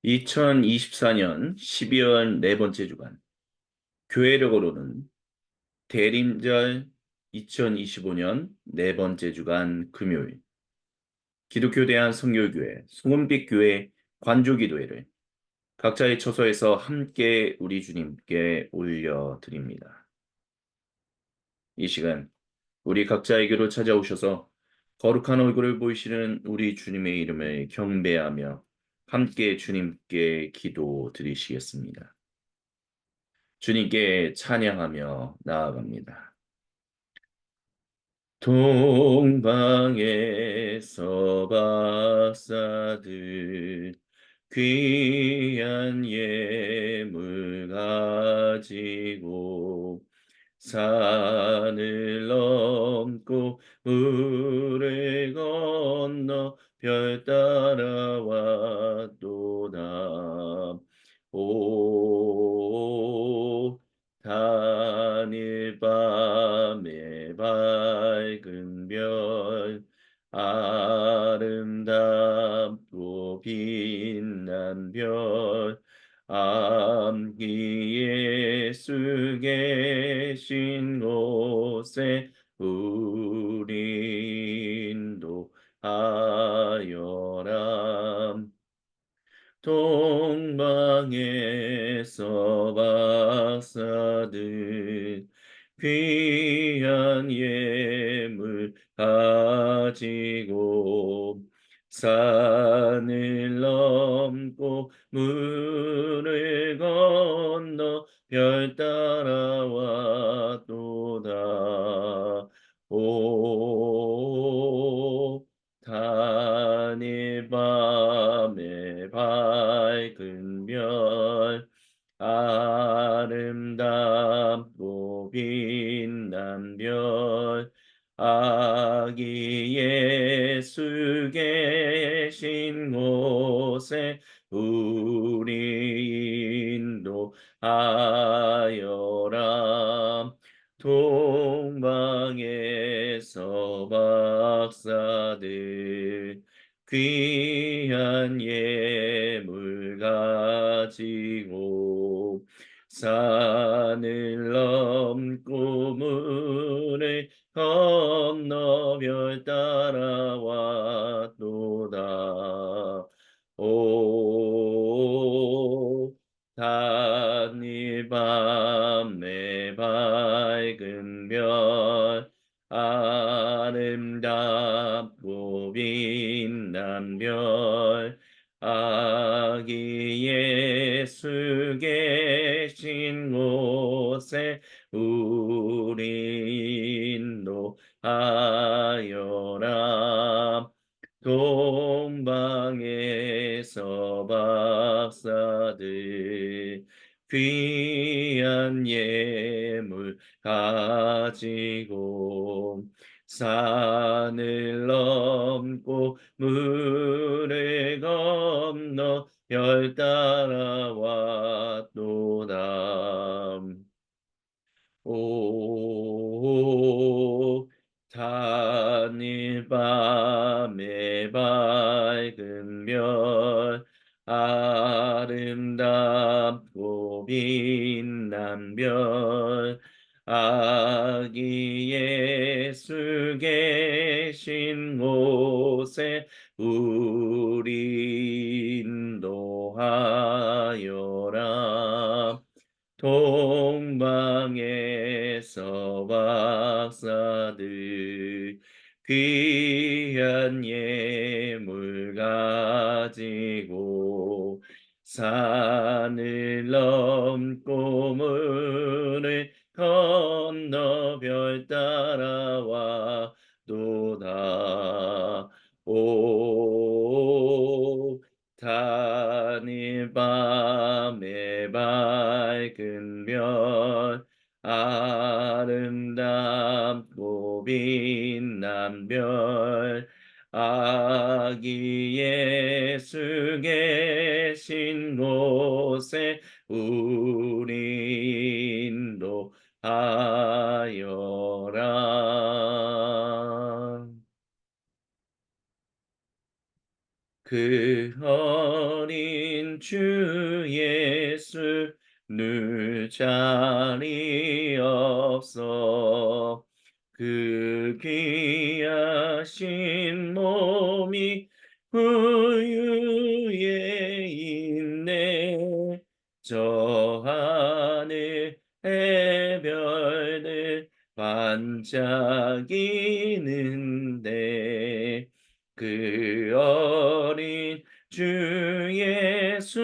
2024년 12월 네 번째 주간, 교회력으로는 대림절 2025년 네 번째 주간 금요일, 기독교 대한선교교회, 송은빛 교회 관조기도회를 각자의 처소에서 함께 우리 주님께 올려드립니다. 이 시간, 우리 각자에게로 찾아오셔서 거룩한 얼굴을 보이시는 우리 주님의 이름을 경배하며 함께 주님께 기도 드리시겠습니다. 주님께 찬양하며 나아갑니다. 동방에서 박사들 귀한 예물 가지고 산을 넘고 물을 건너 별 따라왔도다. 오 단일 밤의 밝은 별 아름답고 빛난 별 암기 예수 계신 곳에 우리 인도하여라. 동방에서 박사들 귀한 예물 가지고 산을 넘고 물을 건너 별 따라왔도다. 오 단일 밤의 밝은 별 아름답고 빛난 별 아기 예수 계신 곳에 우리 인도하여라. 동방에서 박사들 귀한 예물 가지고 산을 넘고 물을 건너 별 따라왔도다. 오 단일 밤의 밝은 별 아름답고 빛난 별 아기 예수 계신 곳에 우리 인도하여라. 동방에서 박사들 귀한 예물 가지고 산을 넘고 물을 건너 별 따라왔도다. 오 단일 밤의 밝은 별 아름답고 빛난 별 아기 예수 계신 곳에 우리 인도하여라. 동방에서 박사들 귀한 예물 가지고 산을 넘고 물을 건너 별 따라와도다. 오 단일 밤의 밝은 별 아름답고 빛난 별 아기 예수 계신 곳에 우리 인도하여라. 그 어린 주 예수 늘 자리 없어 그 귀하신 몸이 구유에 있네 저 하늘 해별들 반짝이는데 그 어린 주 예수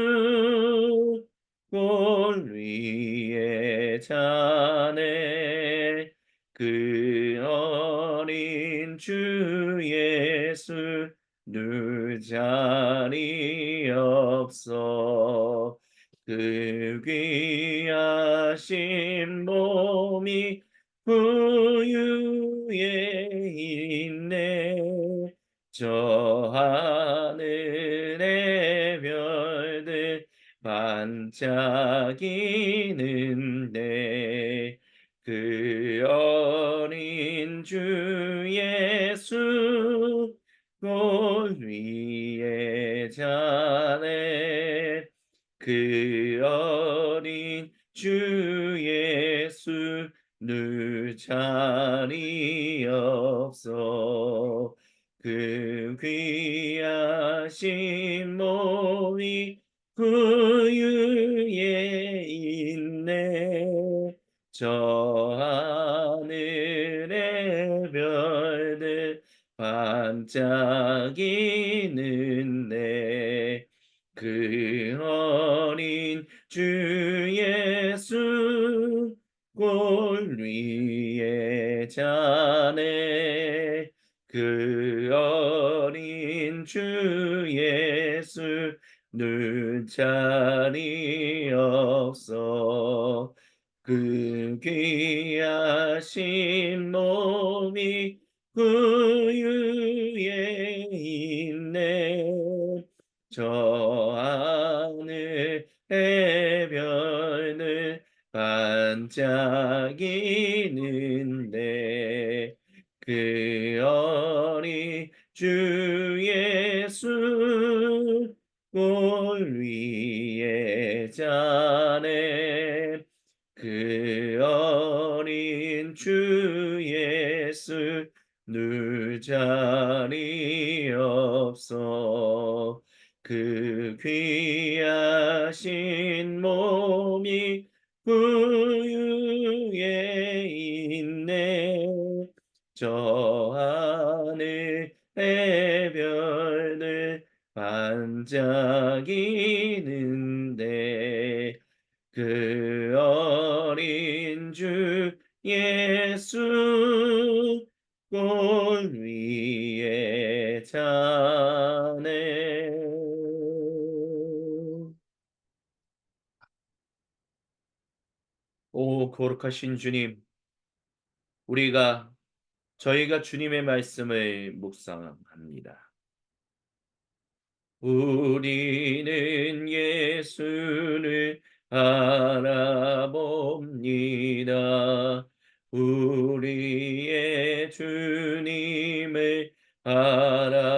골 위에 자네 그 어린 주 예수 늘 자리 없어 그 귀하신 몸이 구유에 있네 저 하늘의 별들 반짝이는데 그 어린 주 예수 골 위에 자네 그 어린 주 예수 늘 자리 없어 그 귀하신 몸이 구유에 있네 저 하늘의 별들 반짝이는데 그 어린 주 예수 골 위에 자네 그 어린 주 예수 늘 자리 없어 그 귀하신 몸이 구유에 있네 저 하늘 해변을 반짝이는데 그 어린 주 예수 골 위에 자네 그 어린 주 예수 늘 자리 없어 그 귀하신 몸이 구유에 있네 저 하늘 해변을 반짝이는데 그 어린 주 예수 골 위에 자네 오 거룩하신 주님 저희가 주님의 말씀을 묵상합니다. 우리는 예수를 알아봅니다. 우리의 주님을 알아봅니다.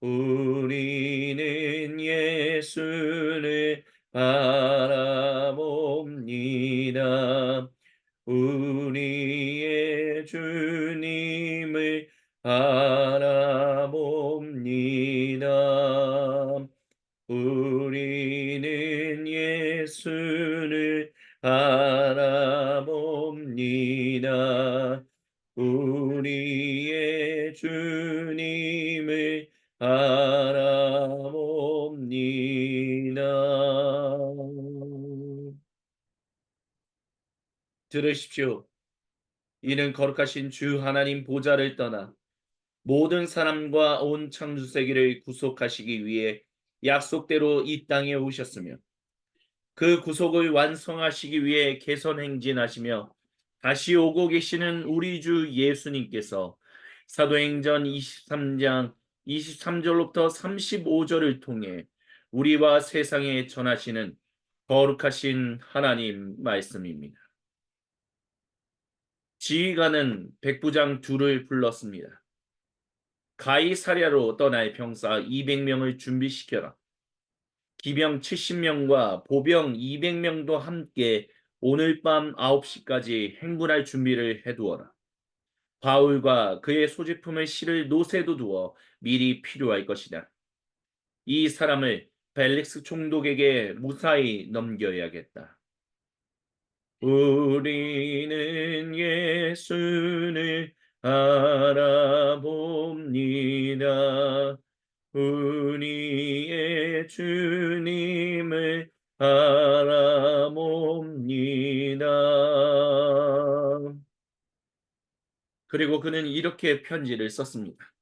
우리는 예수를 알아봅니다. 우리의 주님을 알아봅니다. 우리는 예수를 알아봅니다. 우리의 주님을 알아봅니다. 들으십시오. 이는 거룩하신 주 하나님 보좌를 떠나 모든 사람과 온 창조세계를 구속하시기 위해 약속대로 이 땅에 오셨으며 그 구속을 완성하시기 위해 개선행진하시며 다시 오고 계시는 우리 주 예수님께서 사도행전 23장 23절로부터 35절을 통해 우리와 세상에 전하시는 거룩하신 하나님 말씀입니다. 지휘관은 백부장 둘을 불렀습니다. 가이사랴로 떠날 병사 200명을 준비시켜라. 기병 70명과 보병 200명도 함께 오늘 밤 9시까지 행군할 준비를 해두어라. 바울과 그의 소지품을 실을 노새도 두어 미리 필요할 것이다. 이 사람을 벨릭스 총독에게 무사히 넘겨야겠다. 우리는 예수를 알아봅니다. 우리의 주님을 알아봅니다. 그리고 그는 이렇게 편지를 썼습니다.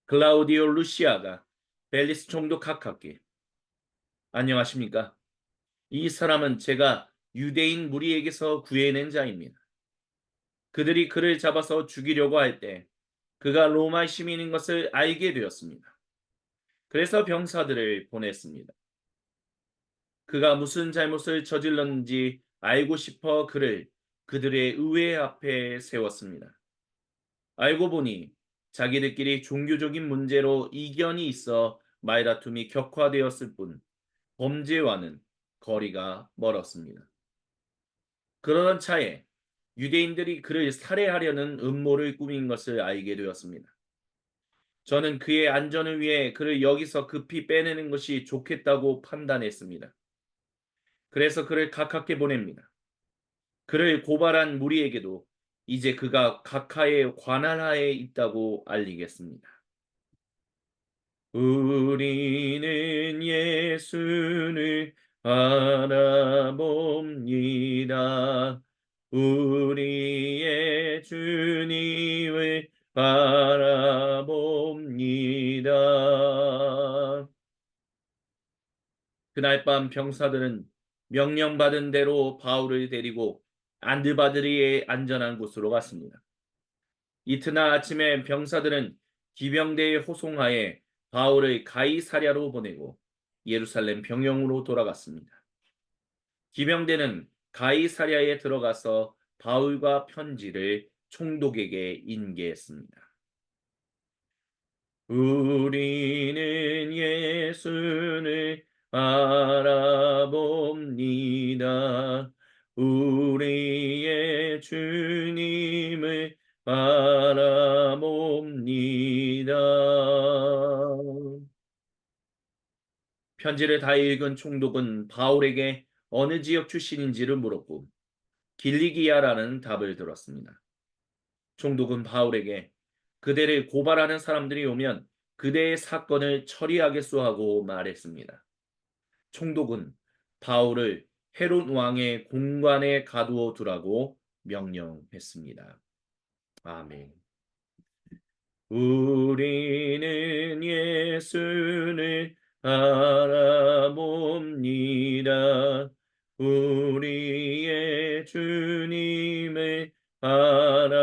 클라우디오 루시아가 벨리스 총독 각하께 안녕하십니까? 이 사람은 제가 유대인 무리에게서 구해낸 자입니다. 그들이 그를 잡아서 죽이려고 할 때 그가 로마 시민인 것을 알게 되었습니다. 그래서 병사들을 보냈습니다. 그가 무슨 잘못을 저질렀는지 알고 싶어 그를 그들의 의회 앞에 세웠습니다. 알고 보니 자기들끼리 종교적인 문제로 이견이 있어 말다툼이 격화되었을 뿐 범죄와는 거리가 멀었습니다. 그러던 차에 유대인들이 그를 살해하려는 음모를 꾸민 것을 알게 되었습니다. 저는 그의 안전을 위해 그를 여기서 급히 빼내는 것이 좋겠다고 판단했습니다. 그래서 그를 가깝게 보냅니다. 그를 고발한 무리에게도 이제 그가 각하의 관할하에 있다고 알리겠습니다. 우리는 예수를 알아봅니다. 우리의 주님을 바라봅니다. 그날 밤 병사들은 명령받은 대로 바울을 데리고 안드바드리의 안전한 곳으로 갔습니다. 이튿날 아침에 병사들은 기병대의 호송하에 바울을 가이사랴로 보내고 예루살렘 병영으로 돌아갔습니다. 기병대는 가이사랴에 들어가서 바울과 편지를 총독에게 인계했습니다. 우리는 예수를 알아봅니다. 우리의 주님을 바라봅니다. 편지를 다 읽은 총독은 바울에게 어느 지역 출신인지를 물었고 길리기아라는 답을 들었습니다. 총독은 바울에게 그대를 고발하는 사람들이 오면 그대의 사건을 처리하겠소 하고 말했습니다. 총독은 바울을 헤롯 왕의 공관에 가두어 두라고 명령했습니다. 아멘. 우리는 예수를 알아봅니다. 우리의 주님을 알아봅니다.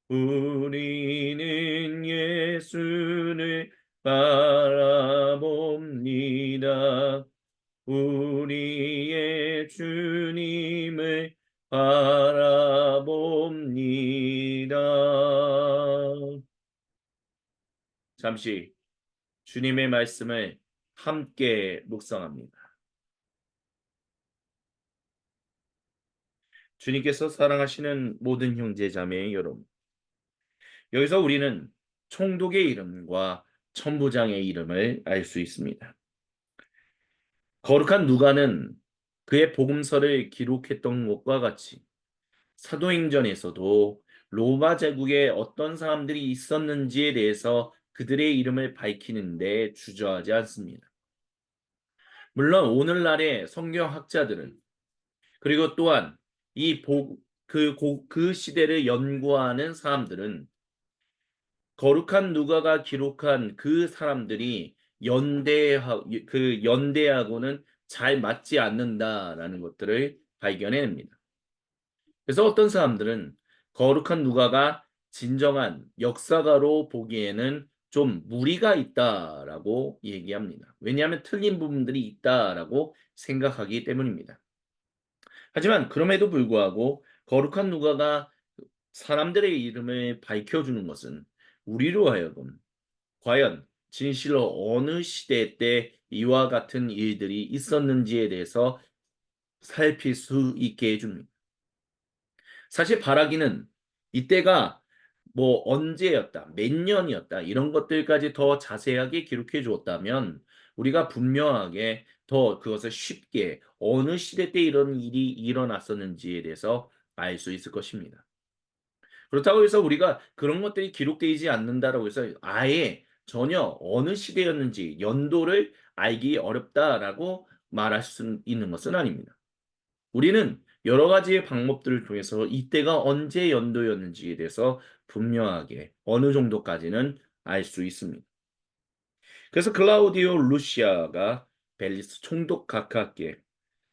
우리는 예수를 바라봅니다. 우리의 주님을 바라봅니다. 잠시 주님의 말씀을 함께 묵상합니다. 주님께서 사랑하시는 모든 형제 자매 여러분, 여기서 우리는 총독의 이름과 천부장의 이름을 알 수 있습니다. 거룩한 누가는 그의 복음서를 기록했던 것과 같이 사도행전에서도 로마 제국에 어떤 사람들이 있었는지에 대해서 그들의 이름을 밝히는데 주저하지 않습니다. 물론 오늘날의 성경학자들은 그리고 또한 그 시대를 연구하는 사람들은 거룩한 누가가 기록한 그 사람들이 연대하고는 잘 맞지 않는다라는 것들을 발견해냅니다. 그래서 어떤 사람들은 거룩한 누가가 진정한 역사가로 보기에는 좀 무리가 있다라고 얘기합니다. 왜냐하면 틀린 부분들이 있다라고 생각하기 때문입니다. 하지만 그럼에도 불구하고 거룩한 누가가 사람들의 이름을 밝혀주는 것은 우리로 하여금 과연 진실로 어느 시대 때 이와 같은 일들이 있었는지에 대해서 살필 수 있게 해줍니다. 사실 바라기는 이때가 뭐 언제였다, 몇 년이었다, 이런 것들까지 더 자세하게 기록해 주었다면 우리가 분명하게 더 그것을 쉽게 어느 시대 때 이런 일이 일어났었는지에 대해서 알 수 있을 것입니다. 그렇다고 해서 우리가 그런 것들이 기록되지 않는다라고 해서 아예 전혀 어느 시대였는지 연도를 알기 어렵다라고 말할 수 있는 것은 아닙니다. 우리는 여러 가지의 방법들을 통해서 이때가 언제 연도였는지에 대해서 분명하게 어느 정도까지는 알 수 있습니다. 그래서 클라우디오 루시아가 벨리스 총독 각하께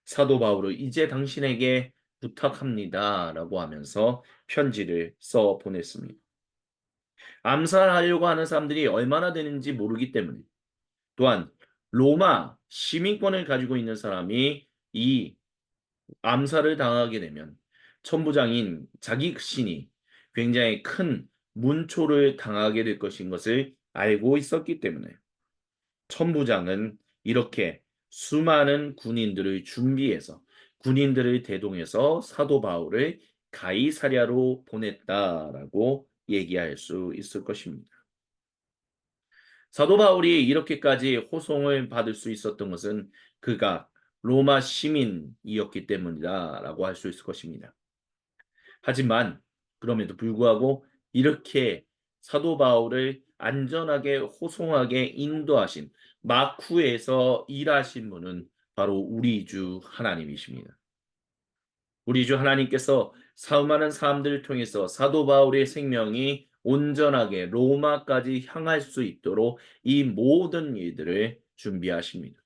사도 바울을 이제 당신에게 부탁합니다라고 하면서 편지를 써 보냈습니다. 암살하려고 하는 사람들이 얼마나 되는지 모르기 때문에 또한 로마 시민권을 가지고 있는 사람이 이 암살을 당하게 되면 천부장인 자기 신이 굉장히 큰 문초를 당하게 될 것인 것을 알고 있었기 때문에 천부장은 이렇게 수많은 군인들을 준비해서 군인들을 대동해서 사도 바울을 가이사랴로 보냈다라고 얘기할 수 있을 것입니다. 사도 바울이 이렇게까지 호송을 받을 수 있었던 것은 그가 로마 시민이었기 때문이다라고 할 수 있을 것입니다. 하지만 그럼에도 불구하고 이렇게 사도 바울을 안전하게 호송하게 인도하신 마쿠에서 일하신 분은 바로 우리 주 하나님이십니다. 우리 주 하나님께서 수많은 사람들을 통해서 사도 바울의 생명이 온전하게 로마까지 향할 수 있도록 이 모든 일들을 준비하십니다.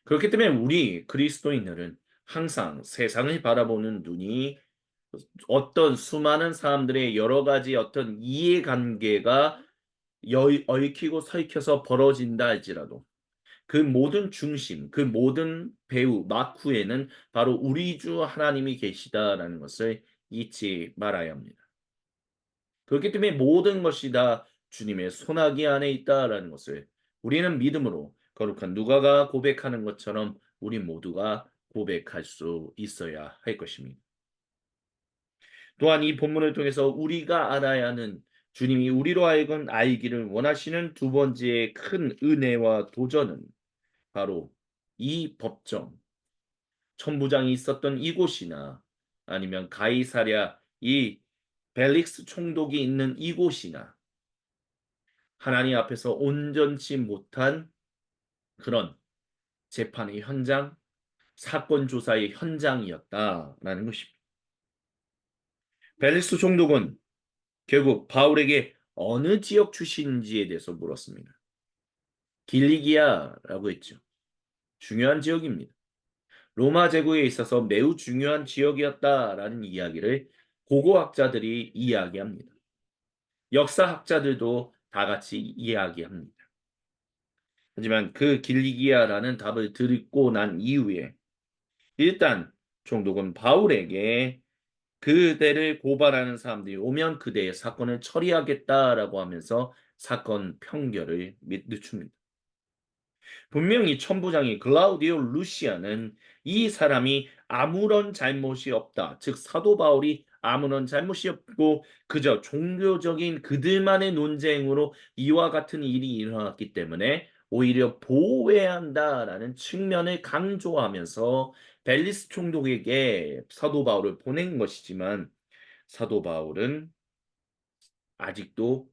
그렇기 때문에 우리 그리스도인들은 항상 세상을 바라보는 눈이 어떤 수많은 사람들의 여러 가지 어떤 이해관계가 얽히고 설켜서 벌어진다 할지라도 그 모든 중심, 그 모든 배후, 마쿠에는 바로 우리 주 하나님이 계시다라는 것을 잊지 말아야 합니다. 그렇기 때문에 모든 것이 다 주님의 손아귀 안에 있다라는 것을 우리는 믿음으로 거룩한 누가가 고백하는 것처럼 우리 모두가 고백할 수 있어야 할 것입니다. 또한 이 본문을 통해서 우리가 알아야 하는 주님이 우리로 하여금 알기를 원하시는 두 번째의 큰 은혜와 도전은 바로 이 법정, 천부장이 있었던 이곳이나 아니면 가이사랴 이 벨릭스 총독이 있는 이곳이나 하나님 앞에서 온전치 못한 그런 재판의 현장, 사건 조사의 현장이었다라는 것입니다. 벨릭스 총독은 결국 바울에게 어느 지역 출신인지에 대해서 물었습니다. 길리기아라고 했죠. 중요한 지역입니다. 로마 제국에 있어서 매우 중요한 지역이었다라는 이야기를 고고학자들이 이야기합니다. 역사학자들도 다 같이 이야기합니다. 하지만 그 길리기아라는 답을 듣고 난 이후에 일단 총독은 바울에게 그대를 고발하는 사람들이 오면 그대의 사건을 처리하겠다라고 하면서 사건 평결을 늦춥니다. 분명히 천부장이 글라우디오 루시아는 이 사람이 아무런 잘못이 없다. 즉 사도 바울이 아무런 잘못이 없고 그저 종교적인 그들만의 논쟁으로 이와 같은 일이 일어났기 때문에 오히려 보호해야 한다라는 측면을 강조하면서 벨리스 총독에게 사도 바울을 보낸 것이지만 사도 바울은 아직도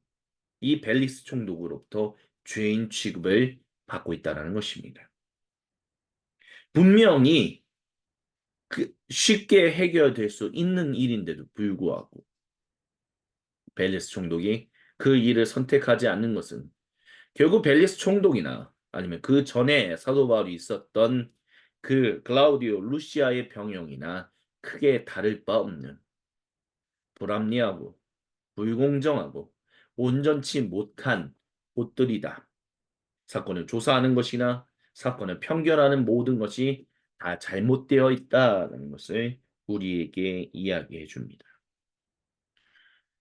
이 벨리스 총독으로부터 죄인 취급을 받고 있다는 것입니다. 분명히 쉽게 해결될 수 있는 일인데도 불구하고 벨리스 총독이 그 일을 선택하지 않는 것은 결국 벨리스 총독이나 아니면 그 전에 사도 바울이 있었던 그 클라우디오 루시아의 병영이나 크게 다를 바 없는 불합리하고 불공정하고 온전치 못한 곳들이다. 사건을 조사하는 것이나 사건을 편결하는 모든 것이 다 잘못되어 있다는 것을 우리에게 이야기해 줍니다.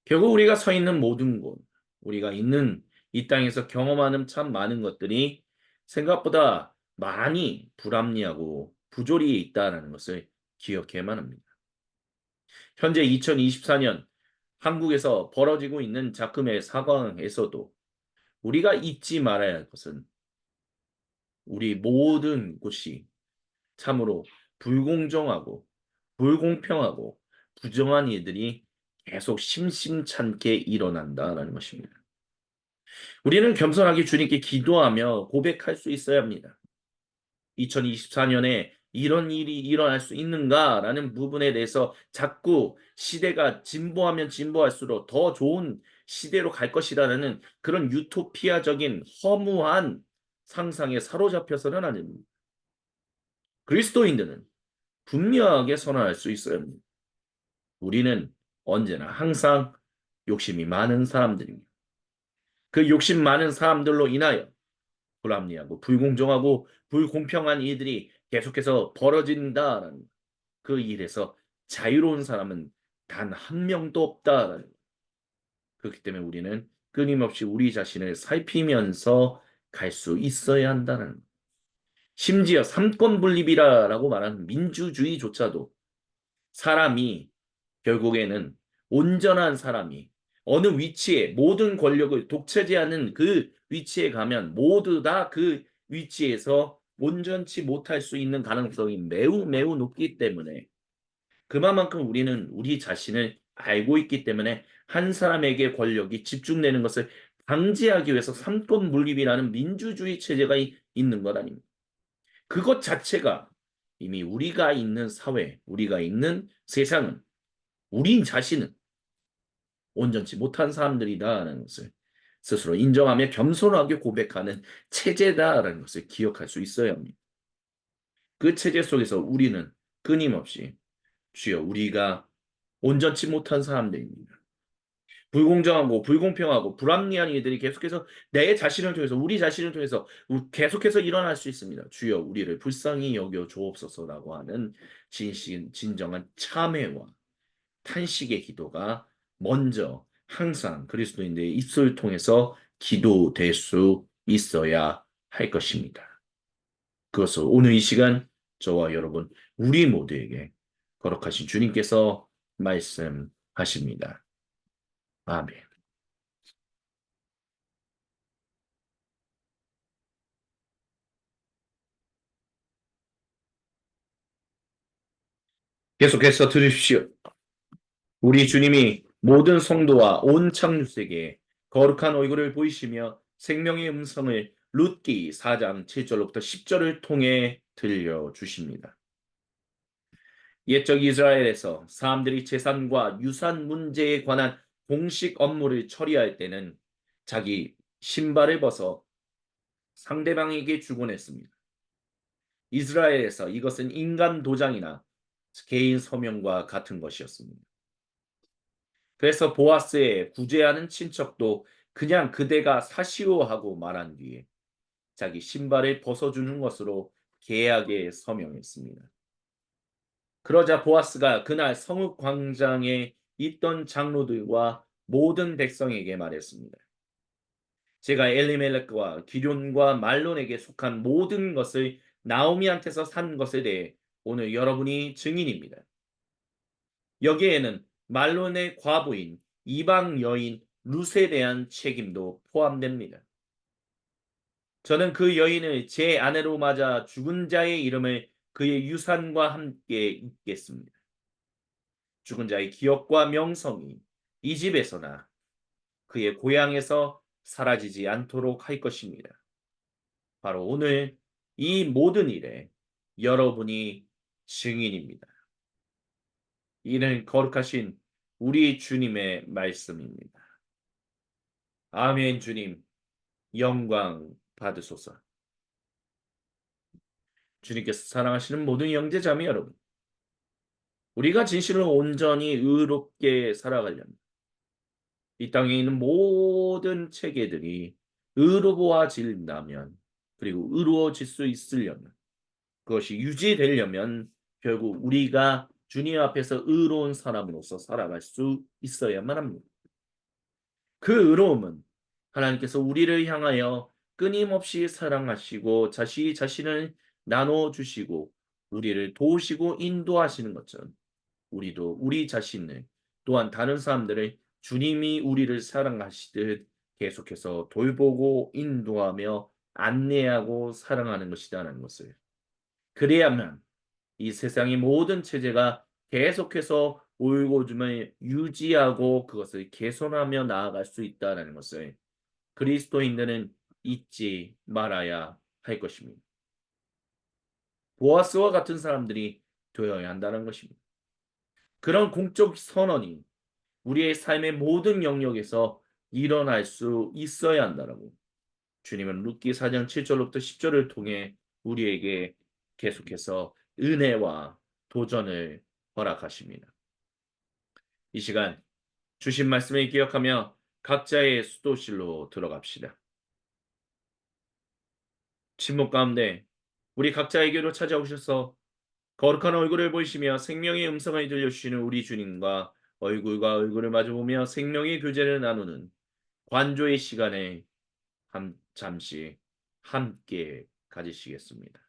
결국 우리가 서 있는 모든 곳, 우리가 있는 이 땅에서 경험하는 참 많은 것들이 생각보다 많이 불합리하고 부조리에 있다는 것을 기억해야만 합니다. 현재 2024년 한국에서 벌어지고 있는 작금의 사과에서도 우리가 잊지 말아야 할 것은 우리 모든 곳이 참으로 불공정하고 불공평하고 부정한 일들이 계속 심심찮게 일어난다라는 것입니다. 우리는 겸손하게 주님께 기도하며 고백할 수 있어야 합니다. 2024년에 이런 일이 일어날 수 있는가라는 부분에 대해서 자꾸 시대가 진보하면 진보할수록 더 좋은 시대로 갈 것이라는 그런 유토피아적인 허무한 상상에 사로잡혀서는 안 됩니다. 그리스도인들은 분명하게 선언할 수 있어야 합니다. 우리는 언제나 항상 욕심이 많은 사람들입니다. 그 욕심 많은 사람들로 인하여 불합리하고 불공정하고 불공평한 일들이 계속해서 벌어진다라는 그 일에서 자유로운 사람은 단 한 명도 없다라는 것. 그렇기 때문에 우리는 끊임없이 우리 자신을 살피면서 갈 수 있어야 한다는 것. 심지어 삼권 분립이라고 말하는 민주주의조차도 사람이 결국에는 온전한 사람이 어느 위치에 모든 권력을 독차지하는 그 위치에 가면 모두 다 그 위치에서 온전치 못할 수 있는 가능성이 매우 매우 높기 때문에 그만큼 우리는 우리 자신을 알고 있기 때문에 한 사람에게 권력이 집중되는 것을 방지하기 위해서 삼권 분립이라는 민주주의 체제가 있는 것 아닙니까? 그것 자체가 이미 우리가 있는 사회, 우리가 있는 세상은 우리 자신은 온전치 못한 사람들이다라는 것을 스스로 인정하며 겸손하게 고백하는 체제다라는 것을 기억할 수 있어야 합니다. 그 체제 속에서 우리는 끊임없이 주여 우리가 온전치 못한 사람들입니다. 불공정하고 불공평하고 불합리한 일들이 계속해서 내 자신을 통해서 우리 자신을 통해서 계속해서 일어날 수 있습니다. 주여 우리를 불쌍히 여겨 주옵소서라고 하는 진정한 참회와 탄식의 기도가 먼저 항상 그리스도인들의 입술을 통해서 기도될 수 있어야 할 것입니다. 그것을 오늘 이 시간 저와 여러분 우리 모두에게 거룩하신 주님께서 말씀하십니다. 아멘. 계속해서 들으십시오. 우리 주님이 모든 성도와 온 창조세계에 거룩한 얼굴을 보이시며 생명의 음성을 룻기 4장 7절로부터 10절을 통해 들려주십니다. 옛적 이스라엘에서 사람들이 재산과 유산 문제에 관한 공식 업무를 처리할 때는 자기 신발을 벗어 상대방에게 주곤 했습니다. 이스라엘에서 이것은 인간 도장이나 개인 서명과 같은 것이었습니다. 그래서 보아스의 구제하는 친척도 그냥 그대가 사시오 하고 말한 뒤에 자기 신발을 벗어주는 것으로 계약에 서명했습니다. 그러자 보아스가 그날 성읍 광장에 있던 장로들과 모든 백성에게 말했습니다. 제가 엘리멜렉과 기럐과 말론에게 속한 모든 것을 나오미한테서 산 것에 대해 오늘 여러분이 증인입니다. 여기에는 말론의 과부인 이방 여인 룻에 대한 책임도 포함됩니다. 저는 그 여인을 제 아내로 맞아 죽은 자의 이름을 그의 유산과 함께 잊겠습니다. 죽은 자의 기억과 명성이 이 집에서나 그의 고향에서 사라지지 않도록 할 것입니다. 바로 오늘 이 모든 일에 여러분이 증인입니다. 이는 거룩하신 우리 주님의 말씀입니다. 아멘. 주님 영광 받으소서. 주님께서 사랑하시는 모든 형제자매 여러분, 우리가 진실로 온전히 의롭게 살아가려면 이 땅에 있는 모든 체계들이 의로워진다면, 그리고 의로워질 수 있으려면, 그것이 유지되려면 결국 우리가 주님 앞에서 의로운 사람으로서 살아갈 수 있어야만 합니다. 그 의로움은 하나님께서 우리를 향하여 끊임없이 사랑하시고 자신을 나눠 주시고 우리를 도우시고 인도하시는 것처럼 우리도 우리 자신을 또한 다른 사람들을 주님이 우리를 사랑하시듯 계속해서 돌보고 인도하며 안내하고 사랑하는 것이다라는 것을. 그래야만 이 세상의 모든 체제가 계속해서 올곧음을 유지하고 그것을 개선하며 나아갈 수 있다라는 것을 그리스도인들은 잊지 말아야 할 것입니다. 보아스와 같은 사람들이 되어야 한다는 것입니다. 그런 공적 선언이 우리의 삶의 모든 영역에서 일어날 수 있어야 한다라고 주님은 룻기 4장 7절로부터 10절을 통해 우리에게 계속해서 은혜와 도전을 허락하십니다. 이 시간 주신 말씀을 기억하며 각자의 수도실로 들어갑시다. 침묵 가운데 우리 각자에게로 찾아오셔서 거룩한 얼굴을 보이시며 생명의 음성을 들려주시는 우리 주님과 얼굴과 얼굴을 마주보며 생명의 교제를 나누는 관조의 시간에 잠시 함께 가지시겠습니다.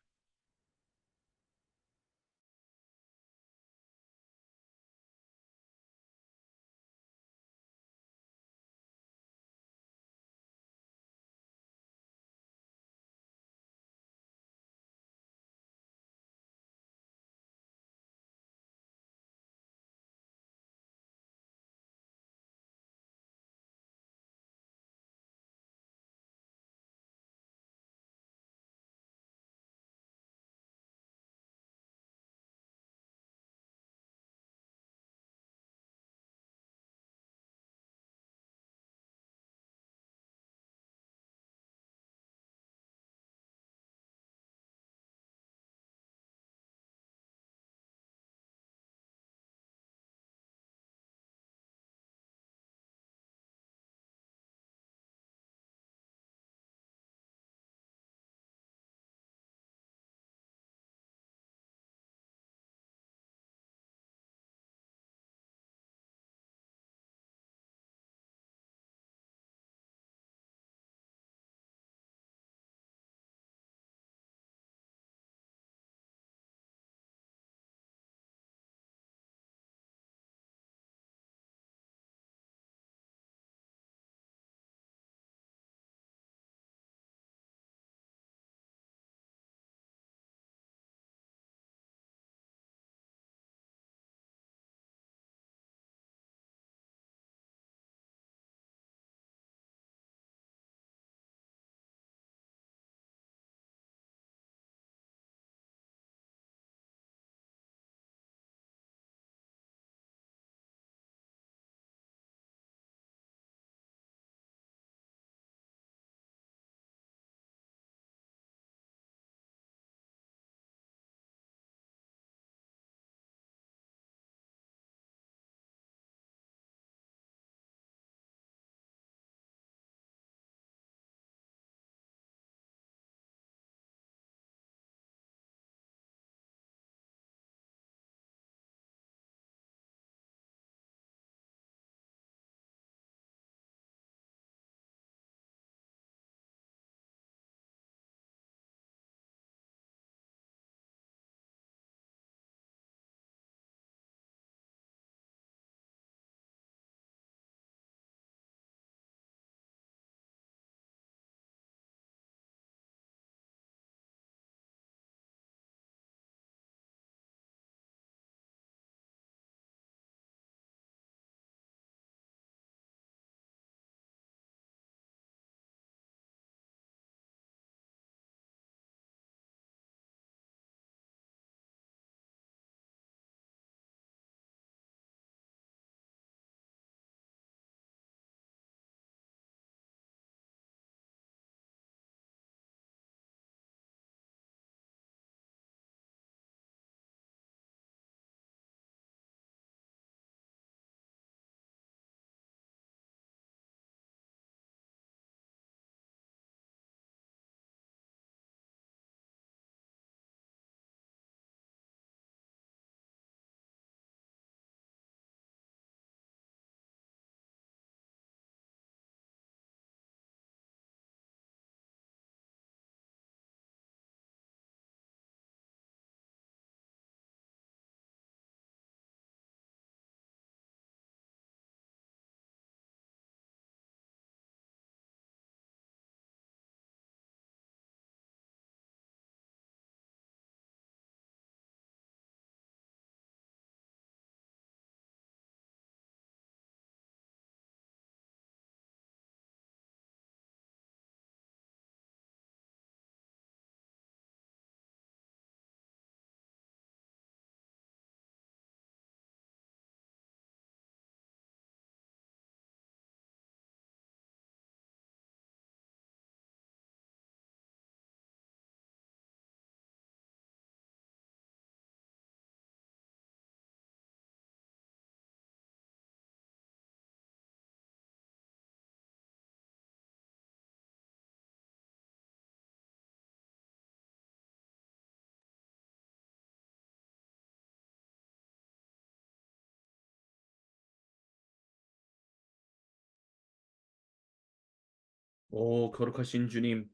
오, 거룩하신 주님,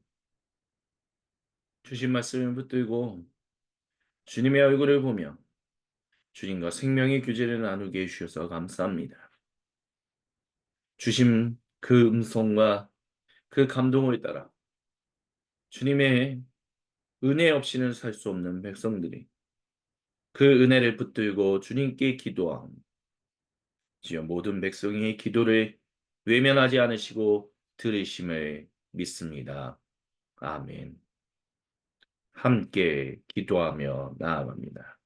주신 말씀을 붙들고 주님의 얼굴을 보며 주님과 생명의 교제를 나누게 해주셔서 감사합니다. 주신 그 음성과 그 감동을 따라 주님의 은혜 없이는 살 수 없는 백성들이 그 은혜를 붙들고 주님께 기도함. 지어 모든 백성의 기도를 외면하지 않으시고 들으심을 믿습니다. 아멘. 함께 기도하며 나아갑니다.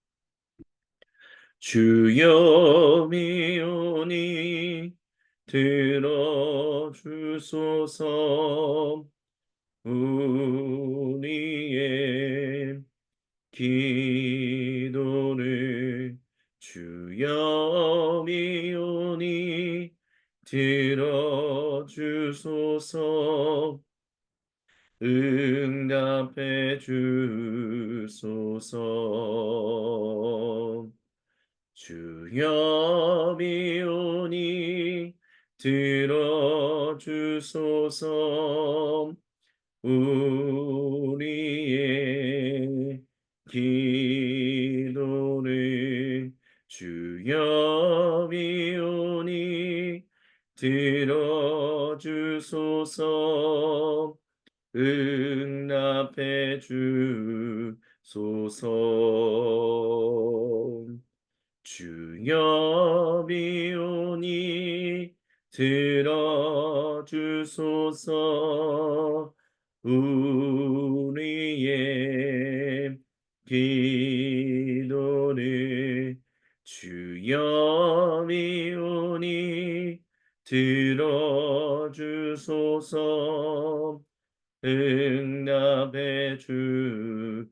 주여 미오니 들어주소서. 우리의 기도를 주여 미오니 들어주소서. 응답해 주소서. 주여 미오니 들어주소서. 우리의 기도를 주여 미오니 들어주소서. 응답해 주소서. 주여 미오니 들어주소서. 우리의 기도를 주여 미오니 들어주소서. 응답해 주소서.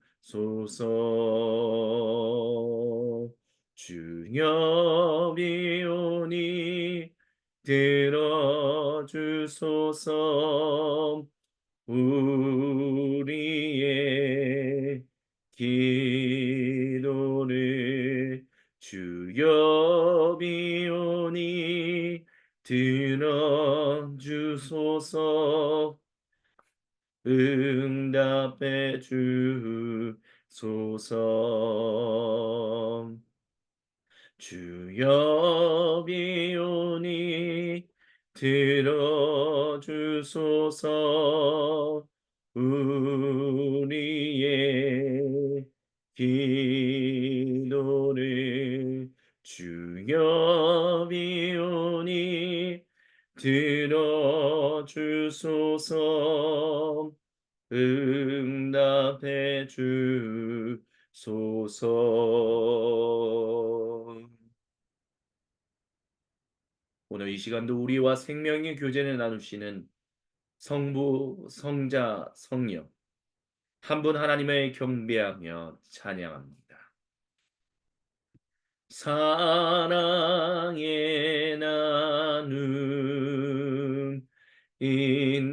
주여 미오니 들어주소서. 우리의 기도를 주여 미오니 들어주소서. 응답해 주소서. 주여 미오니 들어주소서. 우리의 기도를 주여 미오니 들어주소서. 응답해 주소서. 오늘 이 시간도 우리와 생명의 교제를 나누시는 성부, 성자, 성령 한 분 하나님을 경배하며 찬양합니다. 사랑의 나눔 있는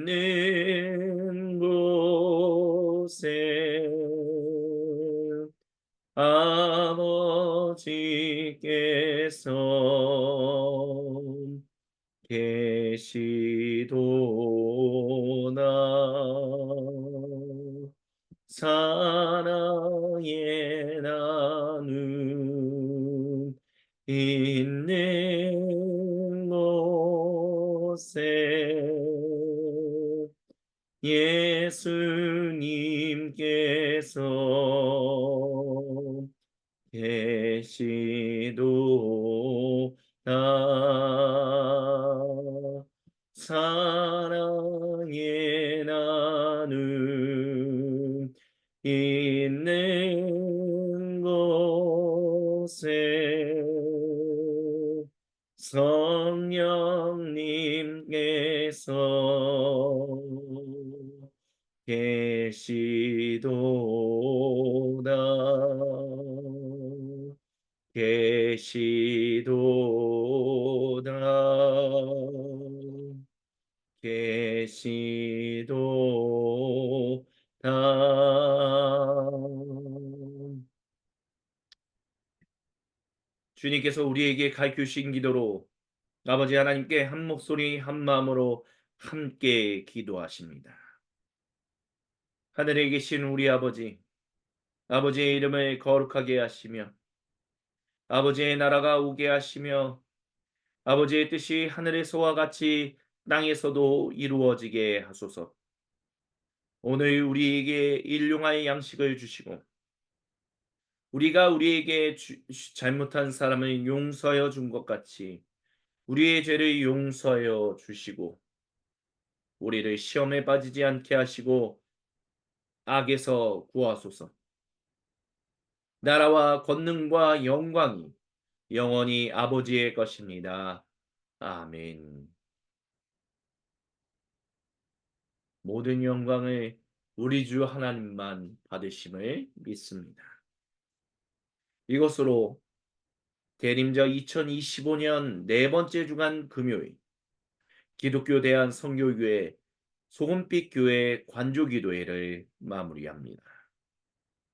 곳에 아버지께서 계시도다. 사랑의 나눔 있는 곳에 예수님께서 계시도다. 사랑의 나눔 있는 곳에 성령님께서 계시도다. 계시도다. 계시도다. 주님께서 우리에게 가르치신 기도로 아버지 하나님께 한 목소리 한 마음으로 함께 기도하십니다. 하늘에 계신 우리 아버지, 아버지의 이름을 거룩하게 하시며 아버지의 나라가 오게 하시며 아버지의 뜻이 하늘에서와 같이 땅에서도 이루어지게 하소서. 오늘 우리에게 일용할 양식을 주시고 우리가 우리에게 잘못한 사람을 용서하여 준 것 같이 우리의 죄를 용서하여 주시고 우리를 시험에 빠지지 않게 하시고 악에서 구하소서. 나라와 권능과 영광이 영원히 아버지의 것입니다. 아멘. 모든 영광을 우리 주 하나님만 받으심을 믿습니다. 이것으로 대림절 2025년 네 번째 주간 금요일 기독교 대한 선교교회 소금빛 교회 관조기도회를 마무리합니다.